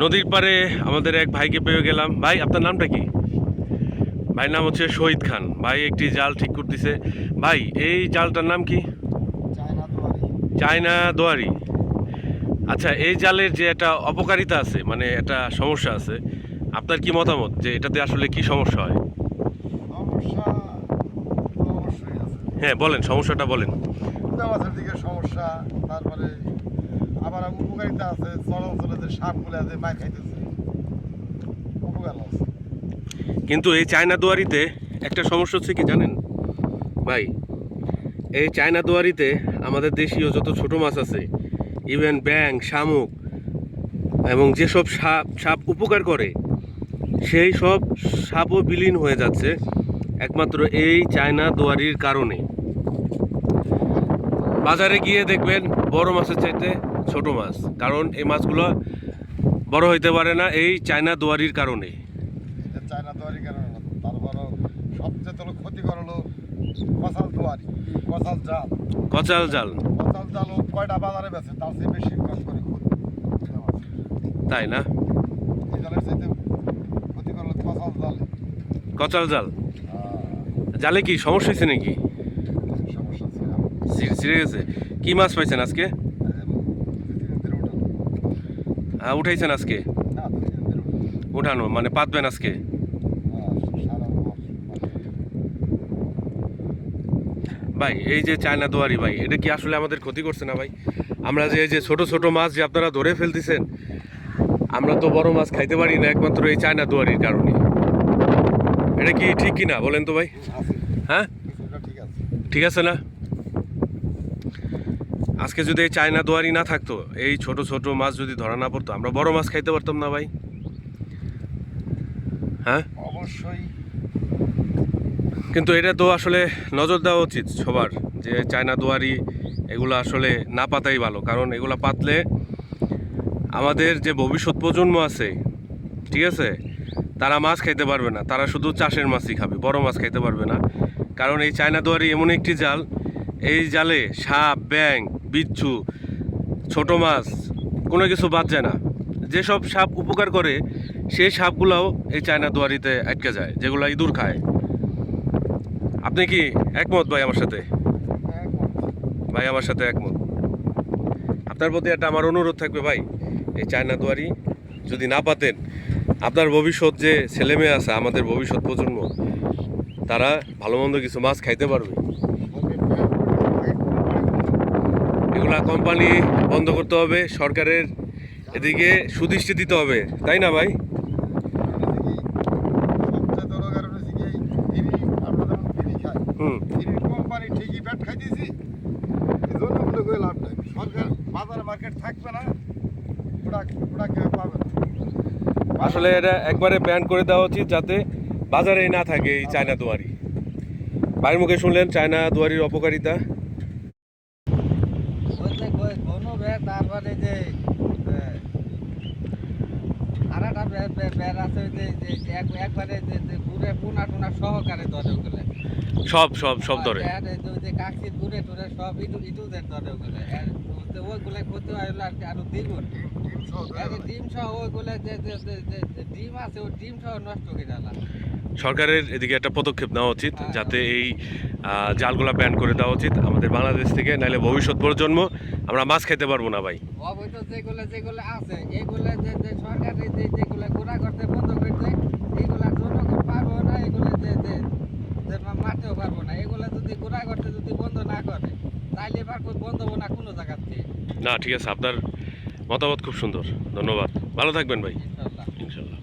নদীর পাড়ে আমাদের এক ভাইকে পেয়ে গেলাম। ভাই, আপনার নামটা কি? ভাই নাম হচ্ছে শহীদ খান। ভাই একটি জাল ঠিক করতেছে। ভাই, এই জালটার নাম কি? চায়না দোয়ারি। আচ্ছা, এই জালের যে একটা অপকারিতা আছে, মানে একটা সমস্যা আছে, আপনার কি মতামত যে এটাতে আসলে কি সমস্যা হয়? সমস্যা তো অবশ্যই আছে। হ্যাঁ, বলেন, সমস্যাটা বলেন। মাছের দিকে সমস্যা, তারপরে আবার উপকারিতা আছে। চলাচলে যে সাপগুলো আছে মাছ খাইতেছে, উপকার আছে। কিন্তু এই চায়না দোয়ারিতে একটা সমস্যা হচ্ছে কি জানেন ভাই? এই চায়না দোয়ারিতে আমাদের দেশীয় যত ছোট মাছ আছে, ইভেন ব্যাং, শামুক এবং যেসব সাপ সাপ উপকার করে, সেই সব সাপও বিলীন হয়ে যাচ্ছে একমাত্র এই চায়না দোয়ারির কারণে। বাজারে গিয়ে দেখবেন বড় মাছের চাইতে ছোট মাছ, কারণ এই মাছগুলো বড় হইতে পারে না এই চায়না দোয়ারির কারণে। এটা চায়না দোয়ারি কারণে না। তারপরও সবচেয়ে তো ক্ষতিকর হলো কসাল দোয়ারি, কসাল জাল। কচাল জাল। কসাল জাল ও কয়টা বাজারে বেছে, তার চেয়ে বেশি কষ্ট করে ক্ষতি। তাই না? এই জালের চাইতে ক্ষতিকর হলো কসাল জালে। কচাল জাল। জালে কি সমস্যা হয়েছে নাকি? সমস্যা ছিল। ছিঁড়ে গেছে? কি মাছ পাইছেন আজকে? উঠাইছেন আজকে? না, 2-3 দিন উঠানো। উঠানো মানে পাতবেন আজকে? সারা মাস। ভাই, এই যে চায়না দোয়ারি ভাই, এটা কি আসলে আমাদের ক্ষতি করছে না ভাই? আমরা যে এই যে ছোট ছোট মাছ যে আপনারা ধরে ফেলতেছেন, আমরা তো বড় মাছ খাইতে পারি না একমাত্র এই চায়না দোয়ারির কারণে। এটা কি ঠিক কি না বলেন তো ভাই? আছে, হ্যাঁ, কিছুটা ঠিক আছে। ঠিক আছে না? আজকে যদি এই চায়না দোয়ারি না থাকতো, এই ছোট ছোট মাছ যদি ধরা না পড়তো, আমরা বড় মাছ খাইতে পারতাম না ভাই? হ্যাঁ, অবশ্যই। কিন্তু এটা তো আসলে নজর দেওয়া উচিত সবার, যে চায়না দোয়ারি এগুলো আসলে না পাতাই ভালো। কারণ এগুলো পাতলে আমাদের যে ভবিষ্যৎ প্রজন্ম আছে, ঠিক আছে, তারা মাছ খাইতে পারবে না, তারা শুধু চাষের মাছই খাবে, বড় মাছ খাইতে পারবে না। কারণ এই চায়না দোয়ারি এমন একটি জাল, এই জালে সাপ, ব্যাং, বিচ্ছু, ছোট মাছ কোনো কিছু বাদ যায় না। যেসব সাপ উপকার করে সেই সাপগুলোও এই চায়না দোয়ারিতে আটকে যায়, যেগুলো ইঁদুর খায়। আপনি কি একমত ভাই আমার সাথে? ভাই আমার সাথে একমত। আপনার প্রতি একটা আমার অনুরোধ থাকবে ভাই, এই চায়না দোয়ারি যদি না পাতেন, আপনার ভবিষ্যৎ যে ছেলে মেয়ে আছে, আমাদের ভবিষ্যৎ প্রজন্ম, তারা ভালো মন্দ কিছু মাছ খাইতে পারবে। এগুলা কোম্পানি বন্ধ করতে হবে, সরকারের এদিকে সুদৃষ্টি দিতে হবে, তাই না ভাই? সবচেয়ে বড় কারণ হচ্ছে কি, আমরা যখন বিড়ি খাই, হুম। বিড়ির কোম্পানি ঠিকই ব্যাট খাইতেছি, এই জন্য মনে করে লাভ নাই। সরকার বাজারে মার্কেট থাকবে না, ওরা কেউ পাবে না। আসলে এটা একবারে ব্যান করে দেওয়া উচিত, যাতে বাজারেই না থাকে এই চায়না দোয়ারি। ভাইয়ের মুখে শুনলেন চায়না দোয়ারির অপকারিতা। তারপরে যে আরেকটা বের আছে যে একবারে যে ঘুরে পোনা টোনা সহকারে ধরে ওগুলো। সব সব সব ধরে। যে কাকসি ঘুরে টুরে সব ইটুদের ধরে ওগুলো। ওইগুলো ক্ষতি হয় আরো দ্বিগুণ। ডিম সহ ওইগুলো যে ডিম আছে ওই ডিম সহ নষ্ট করে ডালা। সরকারের এদিকে একটা পদক্ষেপ নেওয়া উচিত, যাতে এই জালগুলা ব্যান করে দেওয়া উচিত আমাদের বাংলাদেশ থেকে, নাহলে ভবিষ্যৎ প্রজন্ম আমরা মাছ খেতে পারবো না ভাই। অবৈধ যেগুলো আছে এগুলো যে সরকার যেগুলো ঘোরা করতে বন্ধ করতে, এইগুলা জনগণ পারবো না, এগুলো যে মারতেও পারবো না। এগুলো যদি ঘোরা করতে যদি বন্ধ না করে, তাইলে বন্ধ হবো না কোনো জায়গার থেকে। না, ঠিক আছে, আপনার মতামত খুব সুন্দর, ধন্যবাদ, ভালো থাকবেন ভাই। ইনশাল্লাহ। ইনশাল্লাহ।